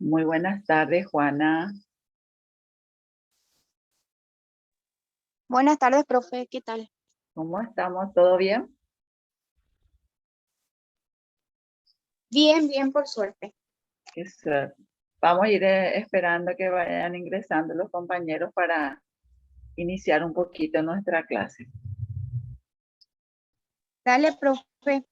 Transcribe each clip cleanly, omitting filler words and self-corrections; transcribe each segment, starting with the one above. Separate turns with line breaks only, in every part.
Muy buenas tardes, Juana.
Buenas tardes, profe, ¿qué tal?
¿Cómo estamos? ¿Todo bien?
Bien, bien, por suerte.
Qué suerte. Vamos a ir esperando que vayan ingresando los compañeros para iniciar un poquito nuestra clase.
Dale, profe.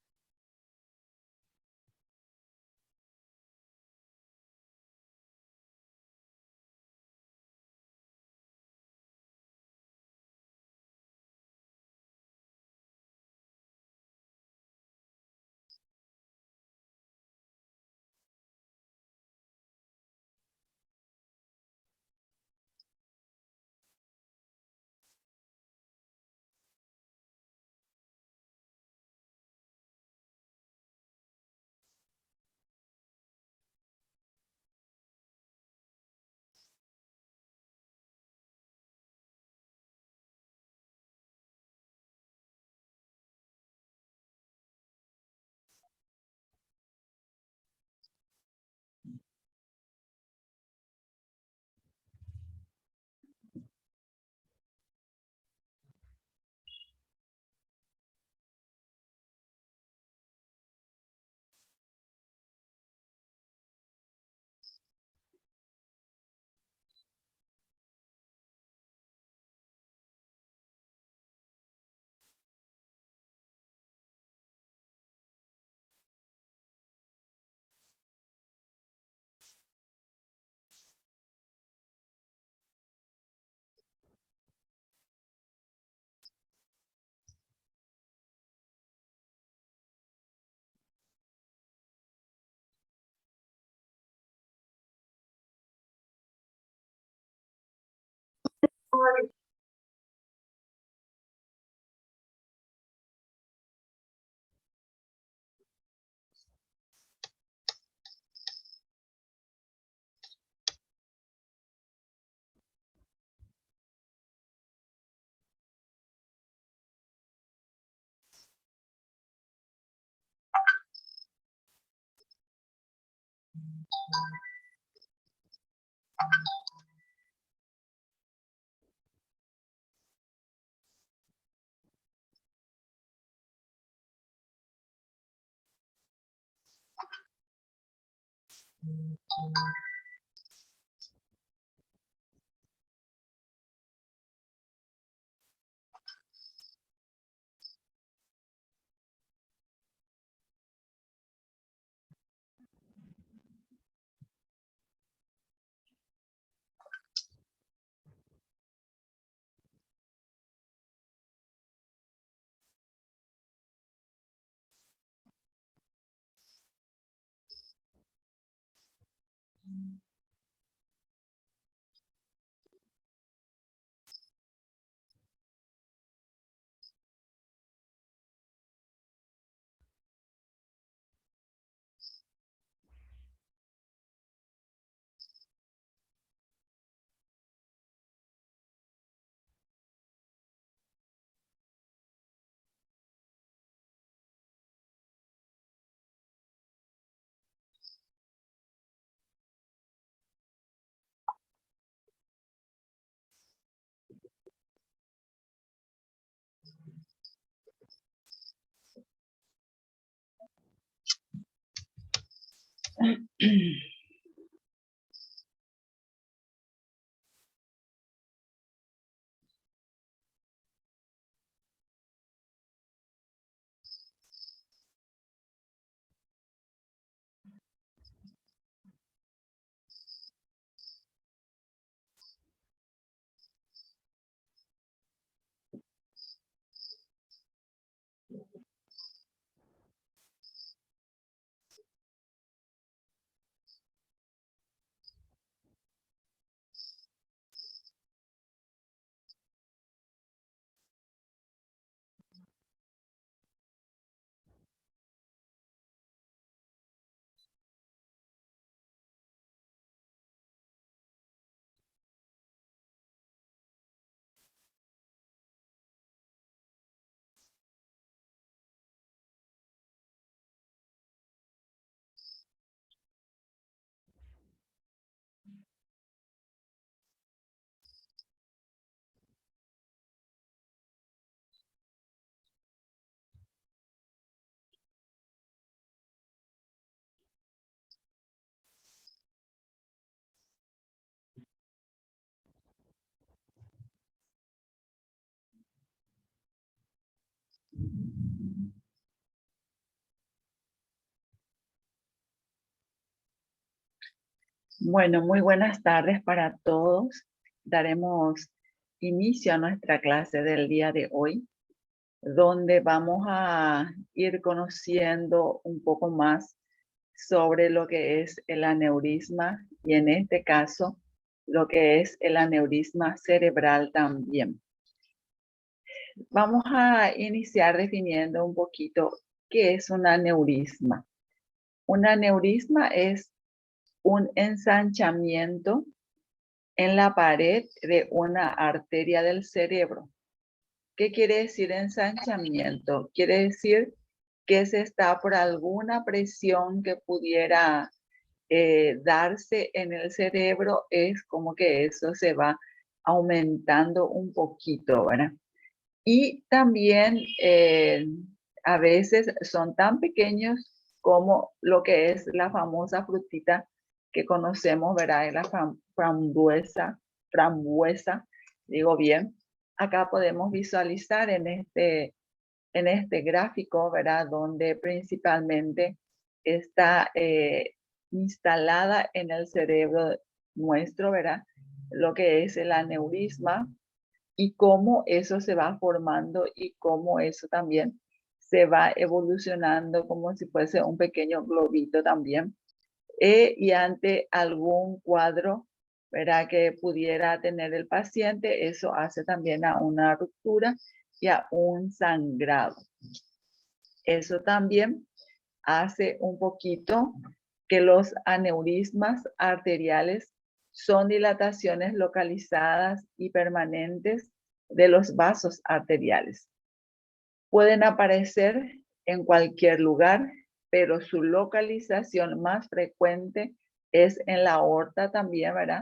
Bueno, muy buenas tardes para todos. Daremos inicio a nuestra clase del día de hoy, donde vamos a ir conociendo un poco más sobre lo que es el aneurisma y en este caso lo que es el aneurisma cerebral también. Vamos a iniciar definiendo un poquito qué es un aneurisma. Un aneurisma es un ensanchamiento en la pared de una arteria del cerebro. ¿Qué quiere decir ensanchamiento? Quiere decir que se está por alguna presión que pudiera darse en el cerebro, es como que eso se va aumentando un poquito, ¿verdad? Y también a veces son tan pequeños como lo que es la famosa frutita que conocemos, ¿verdad? Es la frambuesa, digo bien. Acá podemos visualizar en este gráfico, ¿verdad? Donde principalmente está instalada en el cerebro nuestro, ¿verdad? Lo que es el aneurisma y cómo eso se va formando y cómo eso también se va evolucionando como si fuese un pequeño globito también. Y ante algún cuadro, ¿verdad? Que pudiera tener el paciente, eso hace también a una ruptura y a un sangrado. Eso también hace un poquito que los aneurismas arteriales son dilataciones localizadas y permanentes de los vasos arteriales. Pueden aparecer en cualquier lugar, pero su localización más frecuente es en la aorta también, ¿verdad?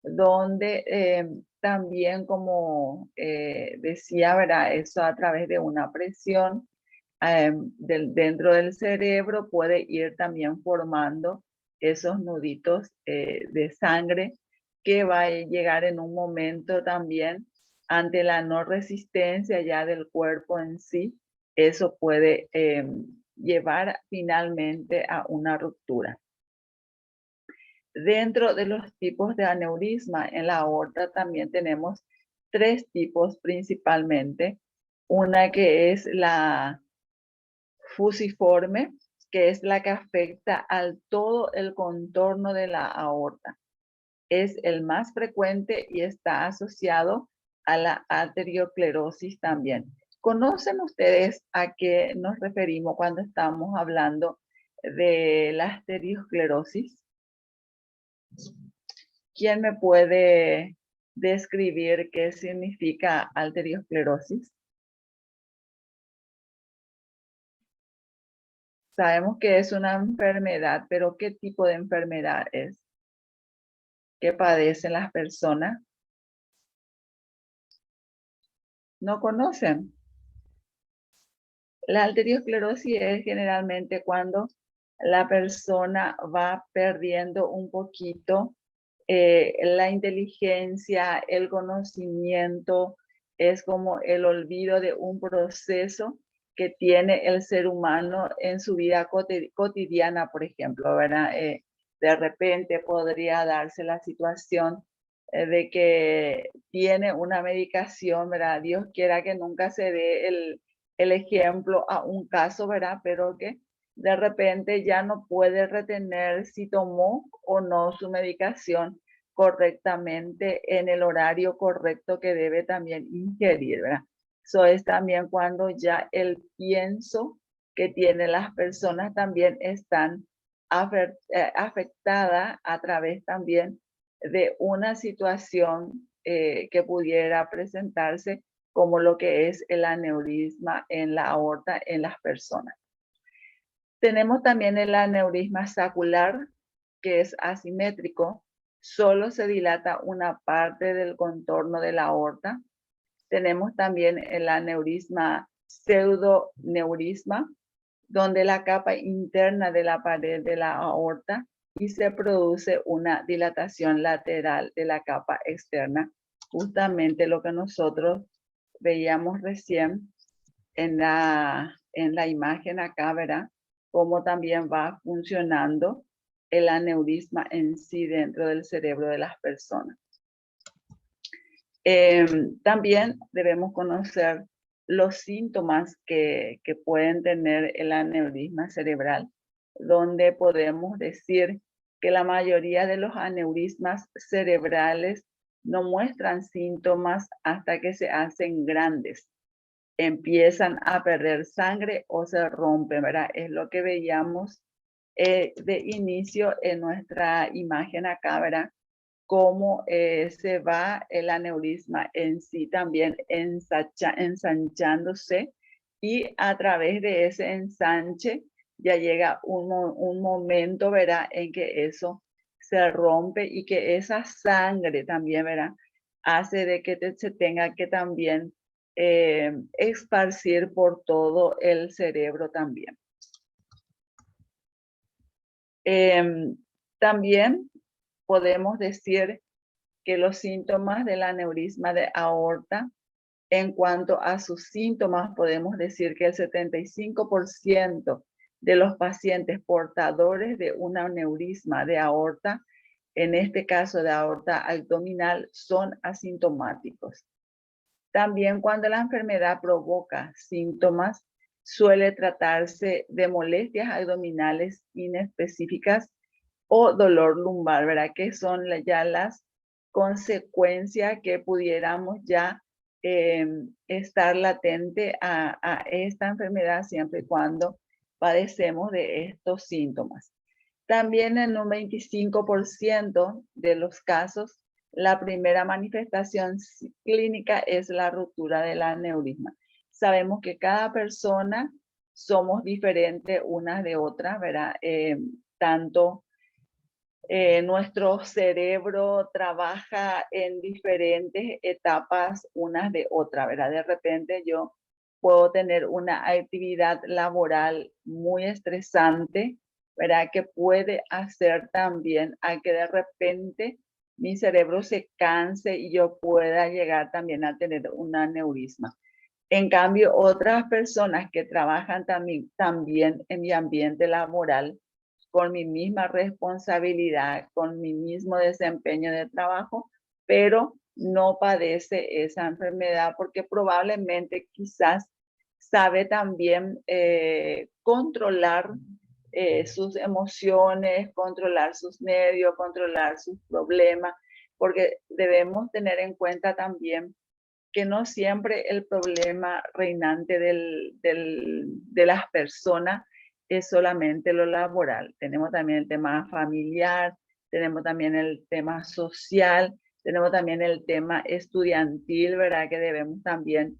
Donde también, como decía, ¿verdad? Eso a través de una presión dentro del cerebro puede ir también formando esos nuditos de sangre que va a llegar en un momento también ante la no resistencia ya del cuerpo en sí, eso puede llevar finalmente a una ruptura. Dentro de los tipos de aneurisma en la aorta también tenemos tres tipos principalmente. Una que es la fusiforme, que es la que afecta al todo el contorno de la aorta. Es el más frecuente y está asociado a la arteriosclerosis también. ¿Conocen ustedes a qué nos referimos cuando estamos hablando de la arteriosclerosis? ¿Quién me puede describir qué significa arteriosclerosis? Sabemos que es una enfermedad, pero ¿qué tipo de enfermedad es que padecen las personas? ¿No conocen? La arteriosclerosis es generalmente cuando la persona va perdiendo un poquito la inteligencia, el conocimiento, es como el olvido de un proceso que tiene el ser humano en su vida cotidiana, por ejemplo, ¿verdad? De repente podría darse la situación de que tiene una medicación, ¿verdad? Dios quiera que nunca se dé el ejemplo a un caso, ¿verdad? Pero que de repente ya no puede retener si tomó o no su medicación correctamente en el horario correcto que debe también ingerir, ¿verdad? Eso es también cuando ya el pienso que tienen las personas también están afectadas a través también de una situación que pudiera presentarse como lo que es el aneurisma en la aorta en las personas. Tenemos también el aneurisma sacular, que es asimétrico, solo se dilata una parte del contorno de la aorta. Tenemos también el aneurisma pseudoneurisma, donde la capa interna de la pared de la aorta y se produce una dilatación lateral de la capa externa, justamente lo que nosotros veíamos recién en la imagen acá, ¿verdad? Cómo también va funcionando el aneurisma en sí dentro del cerebro de las personas. También debemos conocer los síntomas que pueden tener el aneurisma cerebral, donde podemos decir que la mayoría de los aneurismas cerebrales no muestran síntomas hasta que se hacen grandes, empiezan a perder sangre o se rompen, ¿verdad? Es lo que veíamos de inicio en nuestra imagen acá, ¿verdad? Cómo se va el aneurisma en sí también ensanchándose, y a través de ese ensanche ya llega un momento, ¿verdad?, en que eso se rompe y que esa sangre también, ¿verdad?, hace de que se tenga que también esparcir por todo el cerebro también. También podemos decir que los síntomas del aneurisma de aorta, en cuanto a sus síntomas, podemos decir que el 75% de los pacientes portadores de un aneurisma de aorta, en este caso de aorta abdominal, son asintomáticos. También cuando la enfermedad provoca síntomas, suele tratarse de molestias abdominales inespecíficas o dolor lumbar, ¿verdad? Que son ya las consecuencias que pudiéramos ya estar latente a esta enfermedad siempre y cuando padecemos de estos síntomas. También en un 25% de los casos, la primera manifestación clínica es la ruptura del aneurisma. Sabemos que cada persona somos diferentes unas de otras, ¿verdad? Tanto nuestro cerebro trabaja en diferentes etapas unas de otras, ¿verdad? De repente yo puedo tener una actividad laboral muy estresante, ¿verdad? Que puede hacer también a que de repente mi cerebro se canse y yo pueda llegar también a tener un aneurisma. En cambio, otras personas que trabajan también en mi ambiente laboral, con mi misma responsabilidad, con mi mismo desempeño de trabajo, pero no padece esa enfermedad porque probablemente quizás sabe también controlar sus emociones, controlar sus nervios, controlar sus problemas, porque debemos tener en cuenta también que no siempre el problema reinante de las personas es solamente lo laboral. Tenemos también el tema familiar, tenemos también el tema social, tenemos también el tema estudiantil, ¿verdad? Que debemos también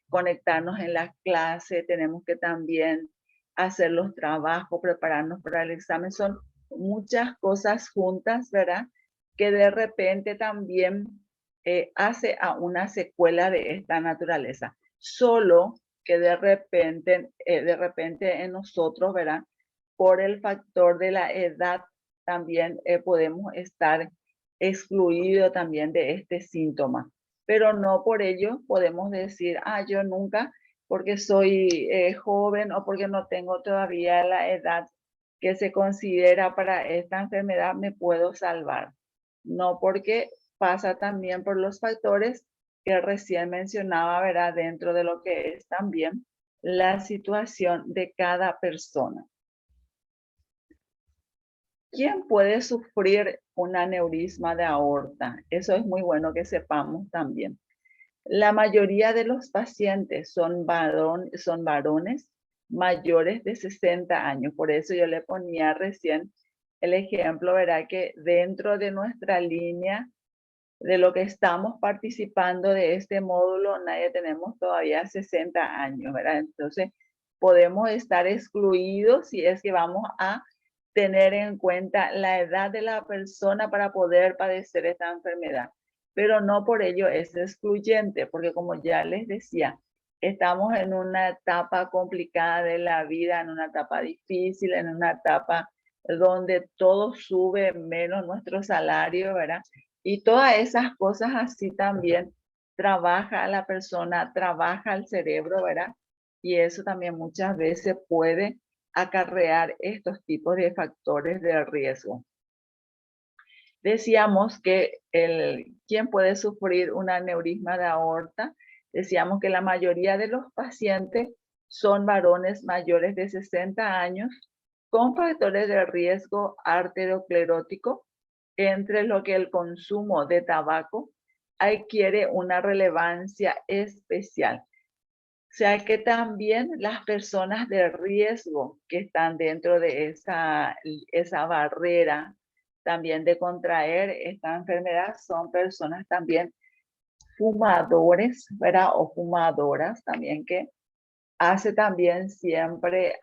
conectarnos en las clases, tenemos que también hacer los trabajos, prepararnos para el examen. Son muchas cosas juntas, ¿verdad? Que de repente también hace a una secuela de esta naturaleza. Solo que de repente en nosotros, ¿verdad? Por el factor de la edad, también podemos estar excluidos también de este síntoma. Pero no por ello podemos decir, yo nunca, porque soy joven o porque no tengo todavía la edad que se considera para esta enfermedad, me puedo salvar. No, porque pasa también por los factores que recién mencionaba, ¿verdad? Dentro de lo que es también la situación de cada persona. ¿Quién puede sufrir un aneurisma de aorta? Eso es muy bueno que sepamos también. La mayoría de los pacientes son varones mayores de 60 años. Por eso yo le ponía recién el ejemplo, ¿verdad? Que dentro de nuestra línea de lo que estamos participando de este módulo, nadie tenemos todavía 60 años, ¿verdad? Entonces, podemos estar excluidos si es que vamos a tener en cuenta la edad de la persona para poder padecer esta enfermedad. Pero no por ello es excluyente, porque como ya les decía, estamos en una etapa complicada de la vida, en una etapa difícil, en una etapa donde todo sube menos nuestro salario, ¿verdad? Y todas esas cosas así también trabaja la persona, trabaja el cerebro, ¿verdad? Y eso también muchas veces puede acarrear estos tipos de factores de riesgo. Decíamos que ¿quién puede sufrir un aneurisma de aorta? Decíamos que la mayoría de los pacientes son varones mayores de 60 años con factores de riesgo arteriosclerótico, entre lo que el consumo de tabaco adquiere una relevancia especial. O sea que también las personas de riesgo que están dentro de esa barrera también de contraer esta enfermedad son personas también fumadores, ¿verdad? O fumadoras también que hace también siempre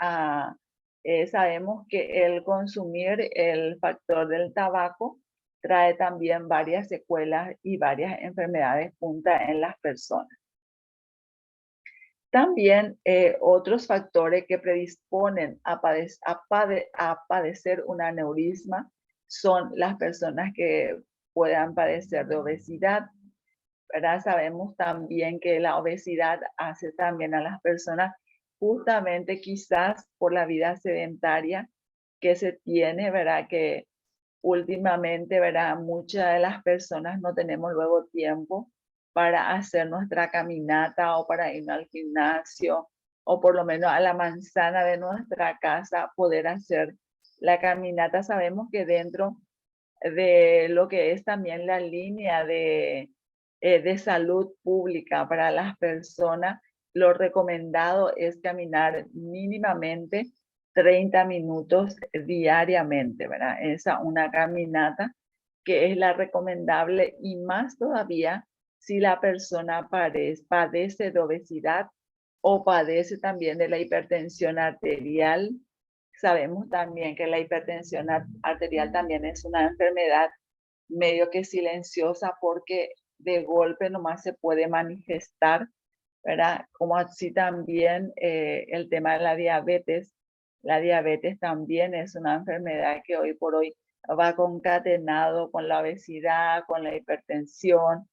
sabemos que el consumir el factor del tabaco trae también varias secuelas y varias enfermedades juntas en las personas. También otros factores que predisponen a padecer un aneurisma son las personas que puedan padecer de obesidad, ¿verdad? Sabemos también que la obesidad hace también a las personas, justamente quizás por la vida sedentaria que se tiene, ¿verdad? Que últimamente, ¿verdad? Muchas de las personas no tenemos luego tiempo para hacer nuestra caminata o para ir al gimnasio o por lo menos a la manzana de nuestra casa poder hacer la caminata. Sabemos que dentro de lo que es también la línea de salud pública para las personas, lo recomendado es caminar mínimamente 30 minutos diariamente, ¿verdad? Esa una caminata que es la recomendable y más todavía si la persona padece de obesidad o padece también de la hipertensión arterial. Sabemos también que la hipertensión arterial también es una enfermedad medio que silenciosa porque de golpe nomás se puede manifestar, ¿verdad? Como así también el tema de la diabetes. La diabetes también es una enfermedad que hoy por hoy va concatenado con la obesidad, con la hipertensión,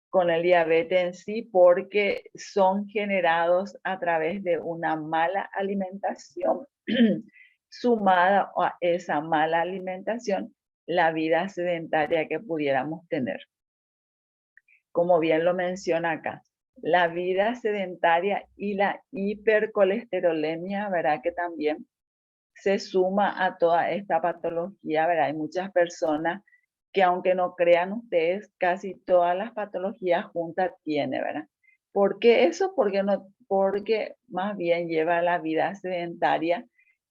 con el diabetes en sí, porque son generados a través de una mala alimentación sumada a esa mala alimentación, la vida sedentaria que pudiéramos tener. Como bien lo menciona acá, la vida sedentaria y la hipercolesterolemia, ¿verdad? Que también se suma a toda esta patología, ¿verdad? Hay muchas personas que aunque no crean ustedes, casi todas las patologías juntas tiene, ¿verdad? ¿Por qué eso? Porque más bien lleva la vida sedentaria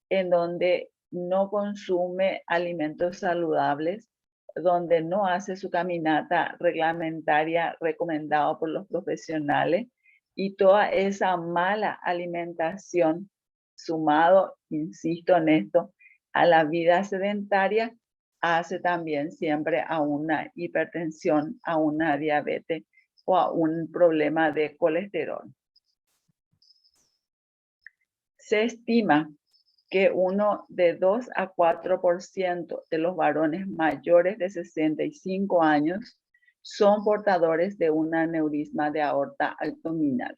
en donde no consume alimentos saludables, donde no hace su caminata reglamentaria recomendado por los profesionales y toda esa mala alimentación sumado, insisto en esto, a la vida sedentaria, hace también siempre a una hipertensión, a una diabetes o a un problema de colesterol. Se estima que uno de 2 a 4% de los varones mayores de 65 años son portadores de un aneurisma de aorta abdominal.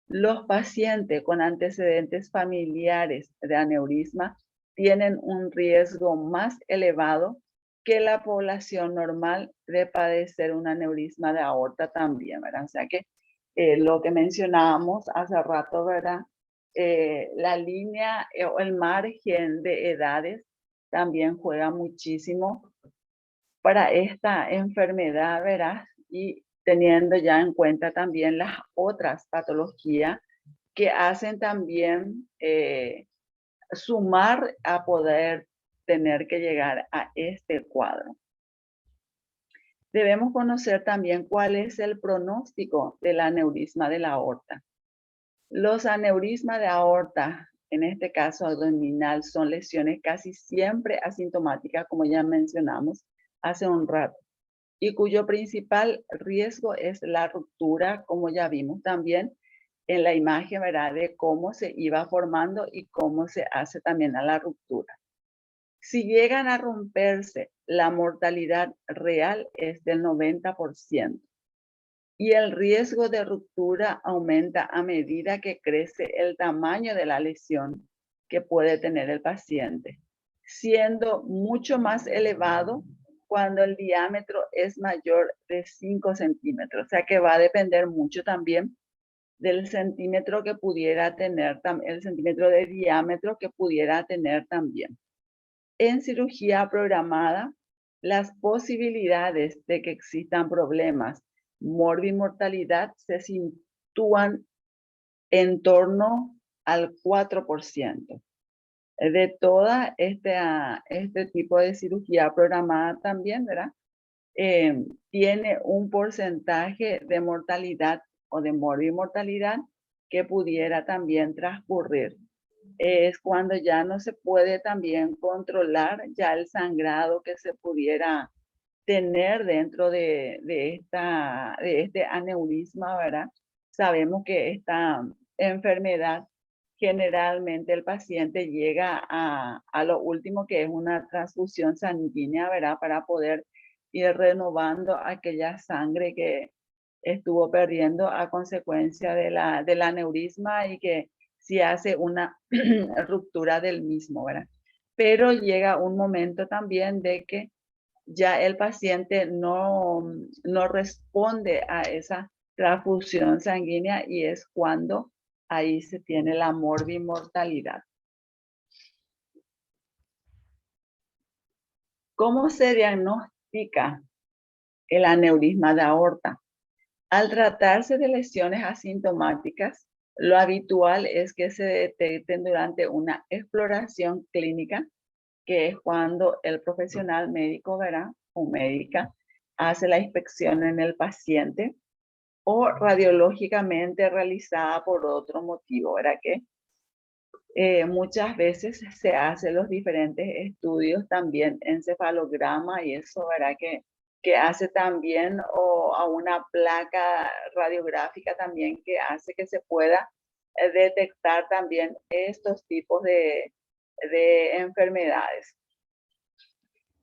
Los pacientes con antecedentes familiares de aneurisma tienen un riesgo más elevado que la población normal de padecer un aneurisma de aorta también, ¿verdad? O sea que lo que mencionábamos hace rato, ¿verdad? La línea o el margen de edades también juega muchísimo para esta enfermedad, ¿verdad? Y teniendo ya en cuenta también las otras patologías que hacen también sumar a poder tener que llegar a este cuadro. Debemos conocer también cuál es el pronóstico del aneurisma de la aorta. Los aneurismas de aorta, en este caso abdominal, son lesiones casi siempre asintomáticas, como ya mencionamos hace un rato, y cuyo principal riesgo es la ruptura, como ya vimos también en la imagen, ¿verdad? De cómo se iba formando y cómo se hace también a la ruptura. Si llegan a romperse, la mortalidad real es del 90%. Y el riesgo de ruptura aumenta a medida que crece el tamaño de la lesión que puede tener el paciente, siendo mucho más elevado cuando el diámetro es mayor de 5 centímetros. O sea que va a depender mucho también del centímetro que pudiera tener, el centímetro de diámetro que pudiera tener también. En cirugía programada, las posibilidades de que existan problemas, morbimortalidad, se sitúan en torno al 4%. De toda este tipo de cirugía programada también, ¿verdad? Tiene un porcentaje de mortalidad o de morbimortalidad que pudiera también transcurrir. Es cuando ya no se puede también controlar ya el sangrado que se pudiera tener dentro de este aneurisma, ¿verdad? Sabemos que esta enfermedad, generalmente el paciente llega a lo último, que es una transfusión sanguínea, ¿verdad? Para poder ir renovando aquella sangre que estuvo perdiendo a consecuencia del aneurisma, y que si hace una ruptura del mismo, ¿verdad? Pero llega un momento también de que ya el paciente no responde a esa transfusión sanguínea, y es cuando ahí se tiene la morbimortalidad. ¿Cómo se diagnostica el aneurisma de aorta? Al tratarse de lesiones asintomáticas, lo habitual es que se detecten durante una exploración clínica, que es cuando el profesional médico, ¿verdad? O médica hace la inspección en el paciente, o radiológicamente realizada por otro motivo, ¿verdad? Que muchas veces se hacen los diferentes estudios también, encefalograma y eso, ¿verdad? Que hace también, o a una placa radiográfica también, que hace que se pueda detectar también estos tipos de enfermedades.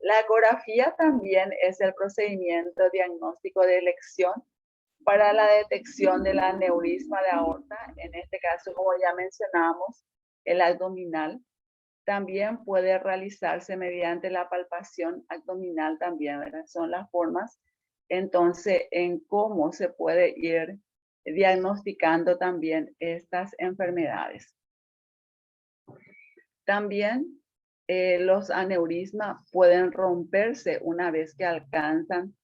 La ecografía también es el procedimiento diagnóstico de elección para la detección del aneurisma de aorta. En este caso, como ya mencionamos, el abdominal también puede realizarse mediante la palpación abdominal también, ¿verdad? Son las formas, entonces, en cómo se puede ir diagnosticando también estas enfermedades. También los aneurismas pueden romperse una vez que alcanzan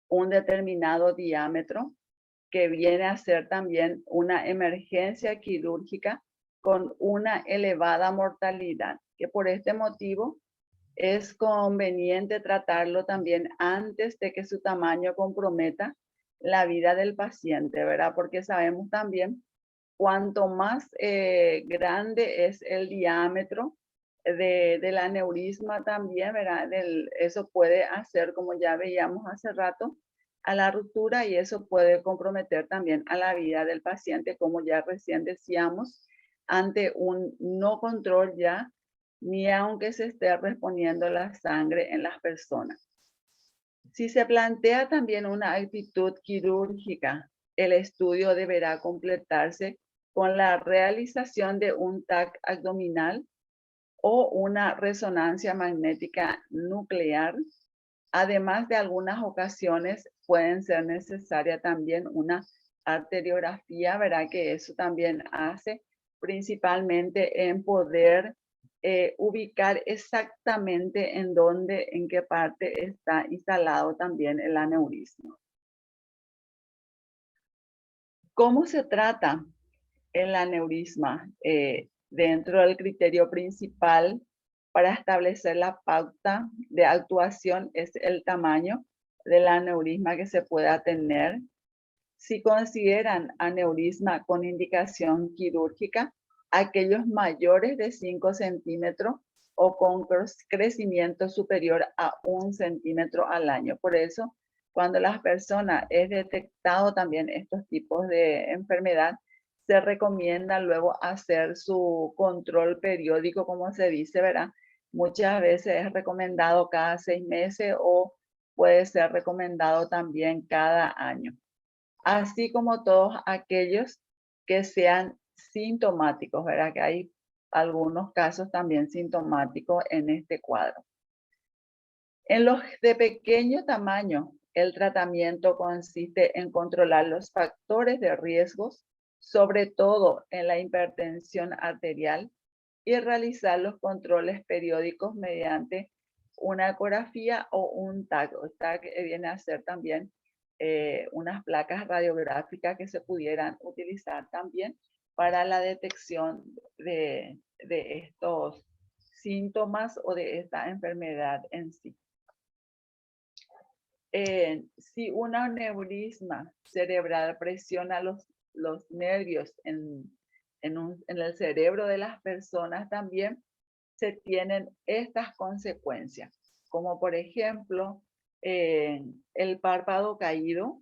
un determinado diámetro, que viene a ser también una emergencia quirúrgica con una elevada mortalidad, que por este motivo es conveniente tratarlo también antes de que su tamaño comprometa la vida del paciente, ¿verdad? Porque sabemos también, cuanto más grande es el diámetro del aneurisma también, ¿verdad? Eso puede hacer, como ya veíamos hace rato, a la ruptura, y eso puede comprometer también a la vida del paciente, como ya recién decíamos, ante un no control ya, ni aunque se esté reponiendo la sangre en las personas. Si se plantea también una actitud quirúrgica, el estudio deberá completarse con la realización de un TAC abdominal o una resonancia magnética nuclear. Además, de algunas ocasiones pueden ser necesaria también una arteriografía, ¿verdad? Que eso también hace principalmente en poder ubicar exactamente en dónde, en qué parte está instalado también el aneurisma. ¿Cómo se trata el aneurisma? Dentro del criterio principal para establecer la pauta de actuación es el tamaño del aneurisma que se pueda tener. Si consideran aneurisma con indicación quirúrgica, aquellos mayores de 5 centímetros o con crecimiento superior a 1 centímetro al año. Por eso, cuando las personas es detectado también estos tipos de enfermedad, se recomienda luego hacer su control periódico, como se dice, ¿verdad? Muchas veces es recomendado cada 6 meses, o puede ser recomendado también cada año. Así como todos aquellos que sean sintomáticos, ¿verdad? Que hay algunos casos también sintomáticos en este cuadro. En los de pequeño tamaño, el tratamiento consiste en controlar los factores de riesgos, sobre todo en la hipertensión arterial, y realizar los controles periódicos mediante una ecografía o un TAC. O TAC viene a ser también unas placas radiográficas que se pudieran utilizar también para la detección de estos síntomas o de esta enfermedad en sí. Si un aneurisma cerebral presiona los nervios en el cerebro de las personas, también se tienen estas consecuencias, como por ejemplo el párpado caído,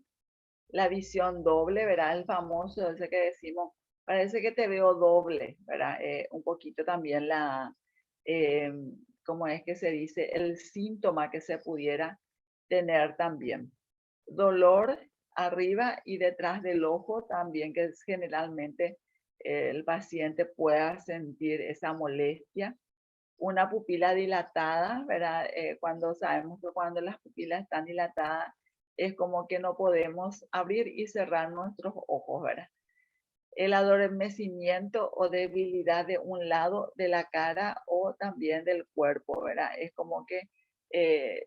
la visión doble, ¿verdad? El famoso ese que decimos, parece que te veo doble, ¿verdad? Un poquito también ¿cómo es que se dice? El síntoma que se pudiera tener también. Dolor arriba y detrás del ojo también, que es generalmente el paciente pueda sentir esa molestia. Una pupila dilatada, ¿verdad? Cuando sabemos que cuando las pupilas están dilatadas es como que no podemos abrir y cerrar nuestros ojos, ¿verdad? El adormecimiento o debilidad de un lado de la cara o también del cuerpo, ¿verdad? Es como que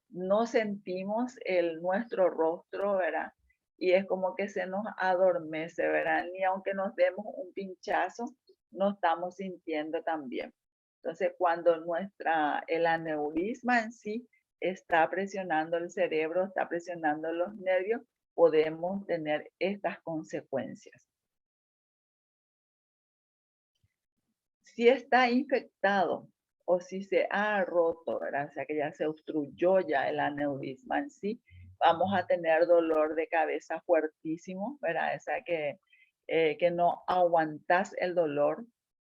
no sentimos nuestro rostro, ¿verdad? Y es como que se nos adormece, ¿verdad? Ni aunque nos demos un pinchazo, no estamos sintiendo también. Entonces, cuando el aneurisma en sí está presionando el cerebro, está presionando los nervios, podemos tener estas consecuencias. Si está infectado o si se ha roto, ¿verdad? O sea que ya se obstruyó ya el aneurisma en sí, vamos a tener dolor de cabeza fuertísimo, ¿verdad? O sea que no aguantas el dolor,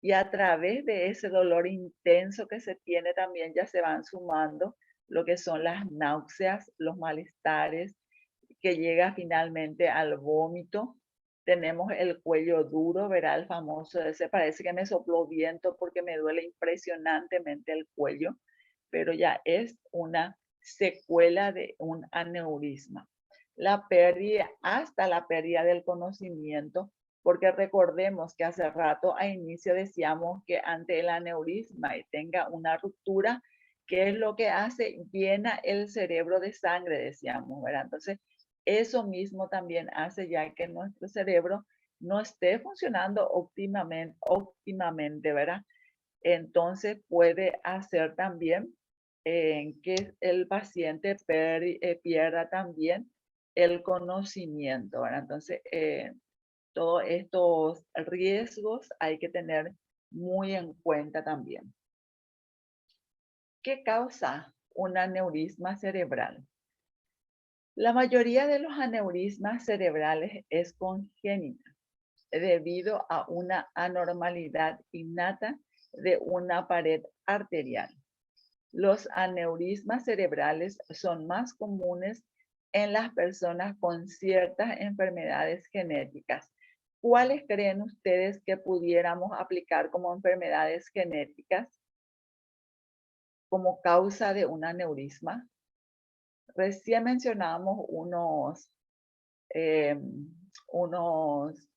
y a través de ese dolor intenso que se tiene también ya se van sumando lo que son las náuseas, los malestares, que llega finalmente al vómito. Tenemos el cuello duro, verá el famoso ese, parece que me sopló viento porque me duele impresionantemente el cuello, pero ya es una secuela de un aneurisma. La pérdida, hasta la pérdida del conocimiento, porque recordemos que hace rato a inicio decíamos que ante el aneurisma y tenga una ruptura, ¿qué es lo que hace? Llena el cerebro de sangre, decíamos, ¿verdad? Entonces, eso mismo también hace ya que nuestro cerebro no esté funcionando óptimamente, ¿verdad? Entonces puede hacer también que el paciente pierda también el conocimiento, ¿verdad? Entonces, todos estos riesgos hay que tener muy en cuenta también. ¿Qué causa un aneurisma cerebral? La mayoría de los aneurismas cerebrales es congénita debido a una anormalidad innata de una pared arterial. Los aneurismas cerebrales son más comunes en las personas con ciertas enfermedades genéticas. ¿Cuáles creen ustedes que pudiéramos aplicar como enfermedades genéticas como causa de un aneurisma? Recién mencionábamos eh, unos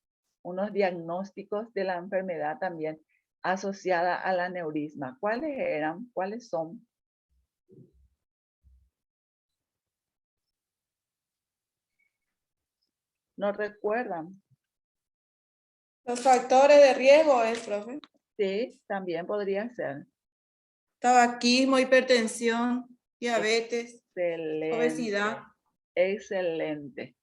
diagnósticos de la enfermedad también asociada al aneurisma. ¿Cuáles eran? ¿Cuáles son? ¿No recuerdan?
Los factores de riesgo es, profe.
Sí, también podría ser.
Tabaquismo, hipertensión, diabetes,
Excelente.
obesidad.
Excelente.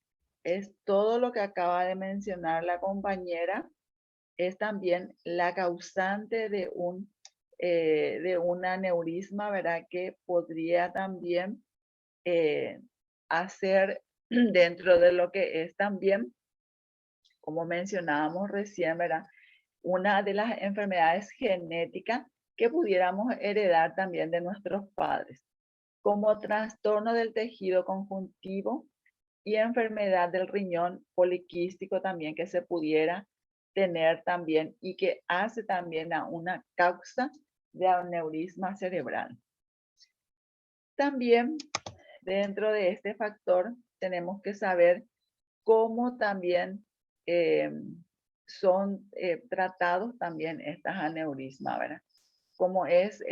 Es todo lo que acaba de mencionar la compañera. Es también la causante de un aneurisma, ¿verdad? Que podría también hacer dentro de lo que es también, como mencionábamos recién, ¿verdad? Una de las enfermedades genéticas que pudiéramos heredar también de nuestros padres, como trastorno del tejido conjuntivo y enfermedad del riñón poliquístico también que se pudiera tener también y que hace también a una causa de aneurisma cerebral. También dentro de este factor tenemos que saber cómo también son tratados también estas aneurismas, ¿verdad? Como es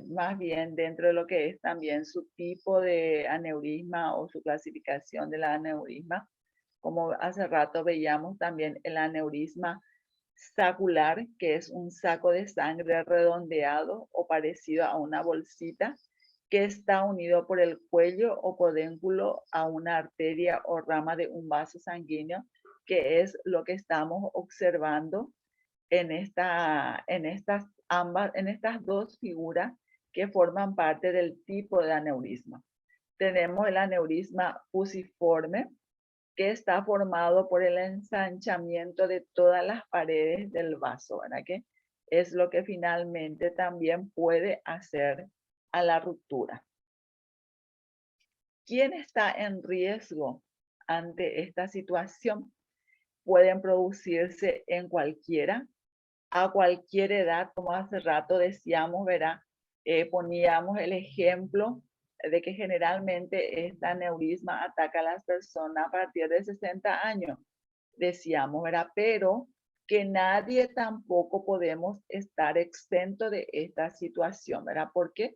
más bien dentro de lo que es también su tipo de aneurisma o su clasificación de la aneurisma. Como hace rato veíamos también el aneurisma sacular, que es un saco de sangre redondeado o parecido a una bolsita que está unido por el cuello o podénculo a una arteria o rama de un vaso sanguíneo, que es lo que estamos observando en estas dos figuras que forman parte del tipo de aneurisma. Tenemos el aneurisma fusiforme, que está formado por el ensanchamiento de todas las paredes del vaso, ¿verdad? Que es lo que finalmente también puede hacer a la ruptura. ¿Quién está en riesgo ante esta situación? Pueden producirse en cualquiera, a cualquier edad, como hace rato decíamos, ¿verdad? Poníamos el ejemplo de que generalmente esta aneurisma ataca a las personas a partir de 60 años, decíamos, ¿verdad? Pero que nadie tampoco podemos estar exento de esta situación, ¿verdad? ¿Por qué?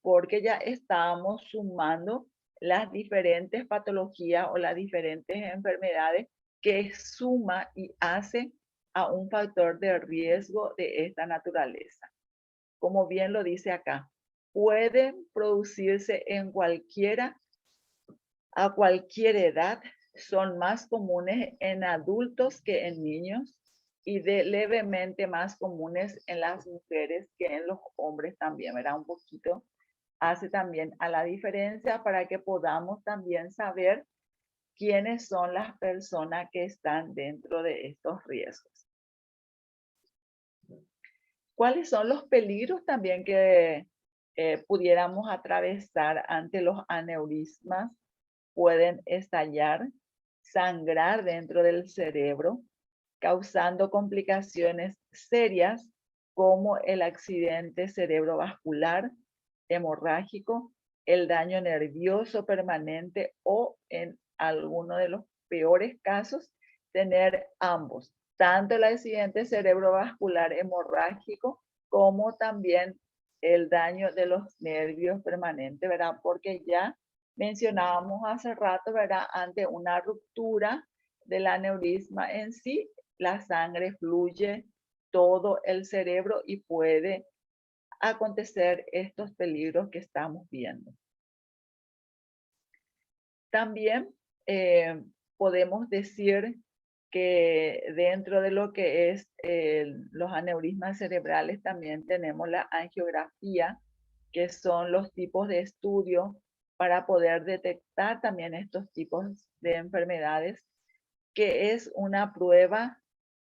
Porque ya estábamos sumando las diferentes patologías o las diferentes enfermedades que suma y hace a un factor de riesgo de esta naturaleza. Como bien lo dice acá, pueden producirse en cualquiera, a cualquier edad, son más comunes en adultos que en niños y levemente más comunes en las mujeres que en los hombres también, ¿verdad? Un poquito hace también a la diferencia para que podamos también saber quiénes son las personas que están dentro de estos riesgos. ¿Cuáles son los peligros también que pudiéramos atravesar ante los aneurismas? Pueden estallar, sangrar dentro del cerebro, causando complicaciones serias como el accidente cerebrovascular, hemorrágico, el daño nervioso permanente o en alguno de los peores casos, tener ambos, tanto el accidente cerebrovascular hemorrágico como también el daño de los nervios permanentes, ¿verdad? Porque ya mencionábamos hace rato, ¿verdad? Ante una ruptura del aneurisma en sí, la sangre fluye todo el cerebro y puede acontecer estos peligros que estamos viendo. También podemos decir que dentro de lo que es los aneurismas cerebrales también tenemos la angiografía, que son los tipos de estudio para poder detectar también estos tipos de enfermedades, que es una prueba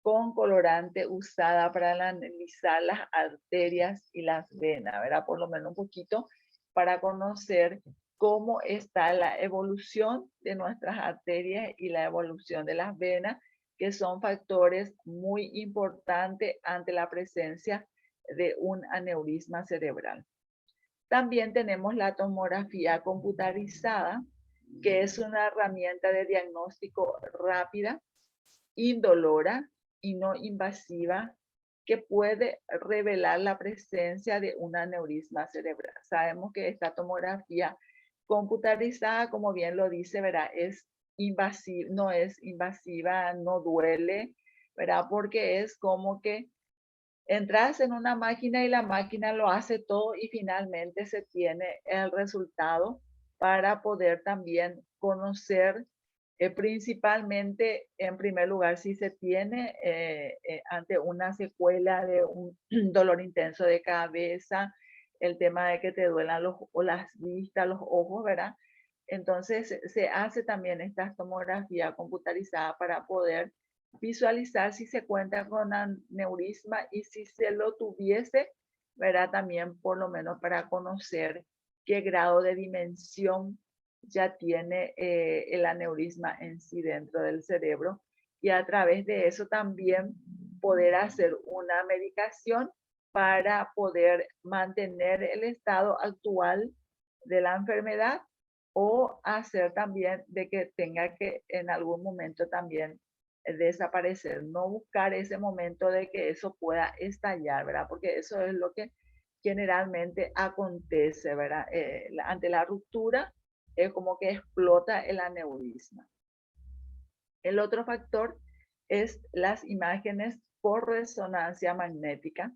con colorante usada para analizar las arterias y las venas, ¿verdad? Por lo menos un poquito para conocer cómo está la evolución de nuestras arterias y la evolución de las venas, que son factores muy importantes ante la presencia de un aneurisma cerebral. También tenemos la tomografía computarizada, que es una herramienta de diagnóstico rápida, indolora y no invasiva que puede revelar la presencia de un aneurisma cerebral. Sabemos que esta tomografía computarizada, como bien lo dice, ¿verdad? Es invasiva, no es invasiva, no duele, ¿verdad? Porque es como que entras en una máquina y la máquina lo hace todo y finalmente se tiene el resultado para poder también conocer principalmente, en primer lugar, si se tiene ante una secuela de un dolor intenso de cabeza, el tema de que te duelan las vistas, los ojos, ¿verdad? Entonces se hace también esta tomografía computarizada para poder visualizar si se cuenta con aneurisma y si se lo tuviese, ¿verdad? También por lo menos para conocer qué grado de dimensión ya tiene el aneurisma en sí dentro del cerebro, y a través de eso también poder hacer una medicación para poder mantener el estado actual de la enfermedad o hacer también de que tenga que en algún momento también desaparecer, no buscar ese momento de que eso pueda estallar, ¿verdad? Porque eso es lo que generalmente acontece, ¿verdad? Ante la ruptura es como que explota el aneurisma. El otro factor es las imágenes por resonancia magnética.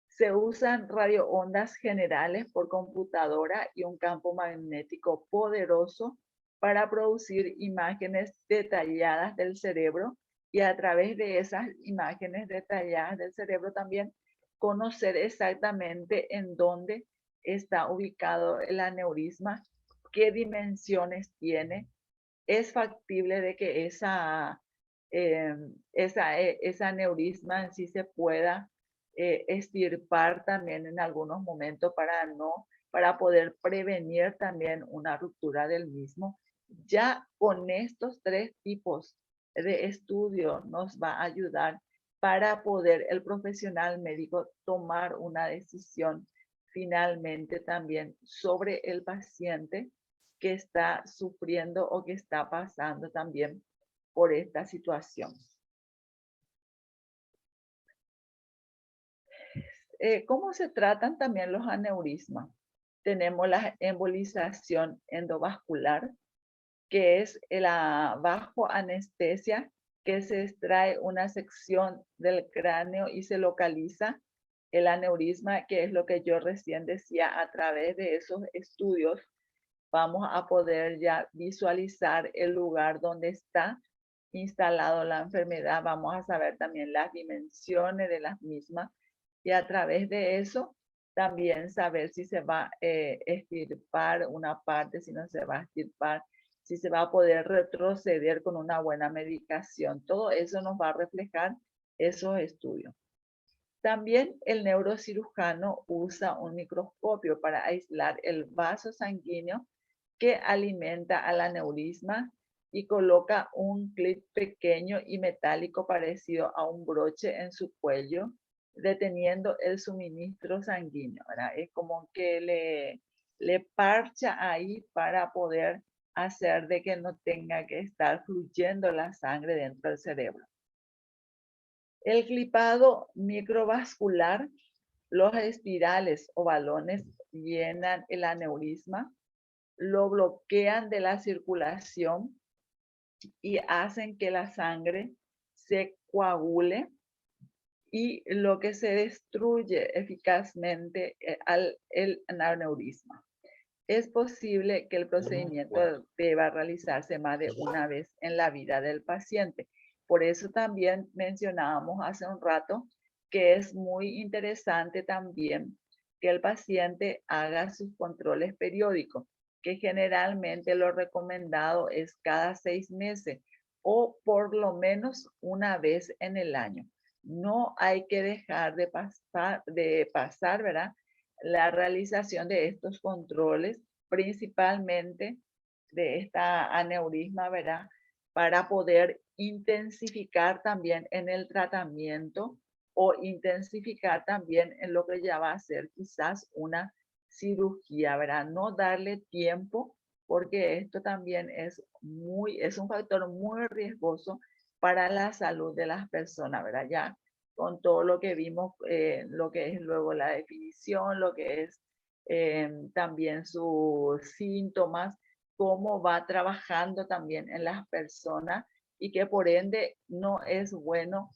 Se usan radioondas generales por computadora y un campo magnético poderoso para producir imágenes detalladas del cerebro y a través de esas imágenes detalladas del cerebro también conocer exactamente en dónde está ubicado el aneurisma, qué dimensiones tiene. Es factible de que esa aneurisma en sí se pueda extirpar también en algunos momentos para poder prevenir también una ruptura del mismo. Ya con estos tres tipos de estudio nos va a ayudar para poder el profesional médico tomar una decisión finalmente también sobre el paciente que está sufriendo o que está pasando también por esta situación. ¿Cómo se tratan también los aneurismas? Tenemos la embolización endovascular, que es la bajo anestesia, que se extrae una sección del cráneo y se localiza el aneurisma, que es lo que yo recién decía. A través de esos estudios vamos a poder ya visualizar el lugar donde está instalado la enfermedad, vamos a saber también las dimensiones de las mismas y a través de eso también saber si se va a extirpar una parte, si no se va a extirpar, si se va a poder retroceder con una buena medicación. Todo eso nos va a reflejar esos estudios. También el neurocirujano usa un microscopio para aislar el vaso sanguíneo que alimenta al aneurisma y coloca un clip pequeño y metálico parecido a un broche en su cuello, deteniendo el suministro sanguíneo, ¿verdad? Es como que le parcha ahí para poder hacer de que no tenga que estar fluyendo la sangre dentro del cerebro. El clipado microvascular, los espirales o balones llenan el aneurisma, lo bloquean de la circulación y hacen que la sangre se coagule y lo que se destruye eficazmente el aneurisma. Es posible que el procedimiento deba realizarse más de una vez en la vida del paciente. Por eso también mencionábamos hace un rato que es muy interesante también que el paciente haga sus controles periódicos, que generalmente lo recomendado es cada 6 meses o por lo menos una vez en el año. No hay que dejar de pasar, ¿verdad? La realización de estos controles, principalmente de esta aneurisma, ¿verdad? Para poder intensificar también en el tratamiento o intensificar también en lo que ya va a ser quizás una cirugía, ¿verdad? No darle tiempo porque esto también es un factor muy riesgoso para la salud de las personas, ¿verdad? Ya con todo lo que vimos, lo que es luego la definición, lo que es también sus síntomas, cómo va trabajando también en las personas y que por ende no es bueno